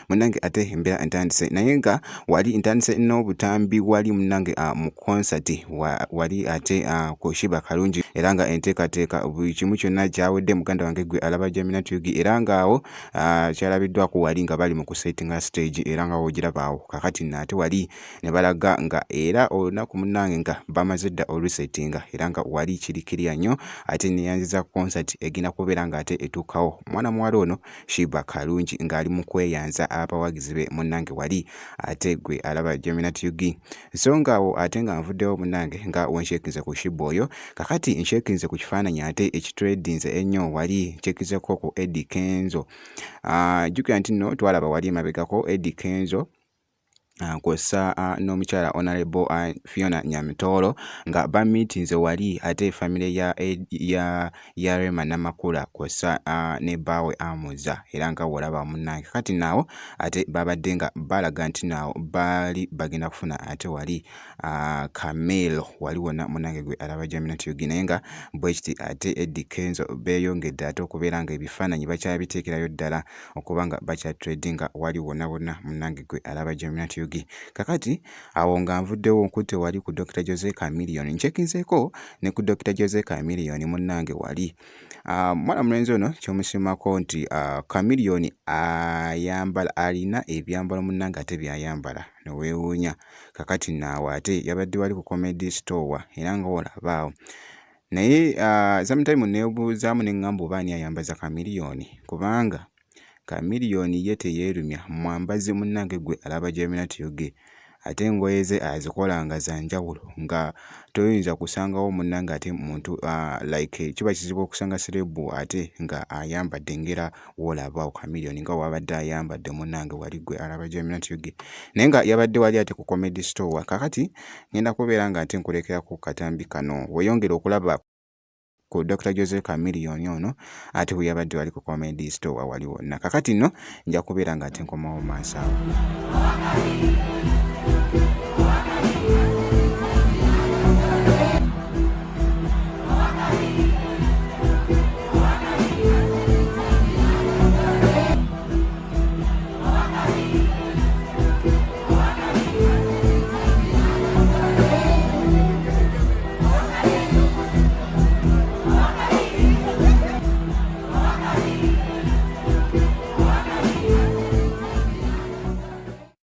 munnange ate embeera ntandise naye nga wali ntandise n'obutambi wali munnange mu concert wali ate ku Shiba Kalungi era nga enteekateeka buli kimu kyonna kyawedde muganda wange gwe alaba Gemina Tug era ngaawo kyalabiddwako wali nga bali mu kusettinga stage era nga wogiraba awo kakati ate wali ne balaga nga era olunaku munnange nga bamaze dda olusettinga era nga wali kirikirya nnyo ate neyanziza concert egina kubeera nga ate etuukawo mwana muwala ono Shiba Kalungi ng'ali mu kweyanza abawagizi be munnange wali ate gwe alaba Gemina Tug so ngaawo ate nga nvuddewo munnange nga wenshekinze ku Shiba oyo kakati nshekinze ku kifaananyi ate ekitredinze ennyo wali nshekizeko ku Eddie Kenzo jjukira nti nno twalaba wali emabegako Eddie Kenzo kw'ossa n'omukyala Honorable Fiona Nyamitolo nga bamiitinze wali ate famire ya Rema Namakula kw'ossa ne bbaawe Amuza era nga wolaba munnange kati naawo ate babadde nga balaga nti naawo baali bagenda kufuna ate wali Camelo wali wonna munnange gwe alaba Gemina Tug naye nga bwe kiti ate Eddie Kenzo beeyongedde ate okubeera nga ebifaananyi bakyabiteekerayo ddala okuba nga bakyatredinga wali wonna wonna munnange gwe alaba Gemina Tug kakati awo nga nvuddewo nkutte wali ku Dr. Jose Chameleone nchekinzeeko ne ku Dr. Jose Chameleone munnange wali mwana mulenzi ono kyomusimako nti Chameleone ayambala alina ebyambalo munnange ate byayambala neweewuunya kakati naawe ate yabadde wali ku Comedy Store era nga wolabaawo naye sometime neebuuzaamu ne ŋŋamba oba ani ayambaza Chameleone kubanga Chameleone ye teyeerumya mwambazi munnange gwe alaba Gemina Tug ate engoye ze azikola nga za njawulo nga toyinza kusangawo munnange ate muntu like kiba kizibu okusanga serebu ate nga ayambadde ngera wolabaawo Chameleone nga wabadde ayambadde munnange wali gwe alaba Gemina Tug naye nga yabadde wali ate ku Comedy Store kakati ngenda kubeera nga ate nkulekerako katambi kano weeyongera okulaba ku Dr. Jose Chameleone ono ate we yabadde wali ku Comedy Store wali wonna kakati nno nja kubeera nga ate nkomawo maaso awo